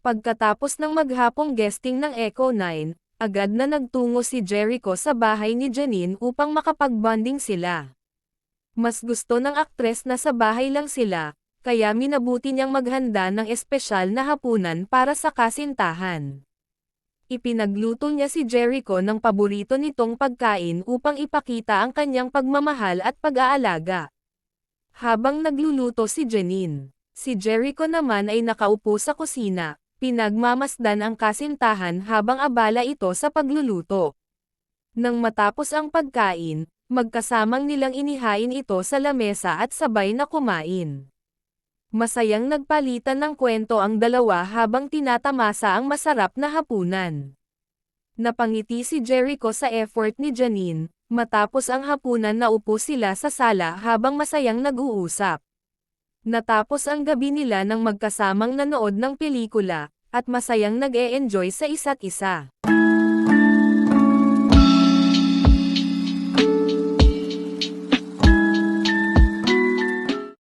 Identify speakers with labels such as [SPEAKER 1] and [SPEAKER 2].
[SPEAKER 1] Pagkatapos ng maghapong guesting ng Echo 9, agad na nagtungo si Jericho sa bahay ni Janine upang makapag-bonding sila. Mas gusto ng aktres na sa bahay lang sila, kaya minabuti niyang maghanda ng espesyal na hapunan para sa kasintahan. Ipinagluto niya si Jericho ng paborito nitong pagkain upang ipakita ang kanyang pagmamahal at pag-aalaga. Habang nagluluto si Janine, si Jericho naman ay nakaupo sa kusina, pinagmamasdan ang kasintahan habang abala ito sa pagluluto. Nang matapos ang pagkain, magkasamang nilang inihain ito sa lamesa at sabay na kumain. Masayang nagpalitan ng kwento ang dalawa habang tinatamasa ang masarap na hapunan. Napangiti si Jericho sa effort ni Janine, matapos ang hapunan naupo sila sa sala habang masayang nag-uusap. Natapos ang gabi nila nang magkasamang nanood ng pelikula, at masayang nag-e-enjoy sa isa't isa.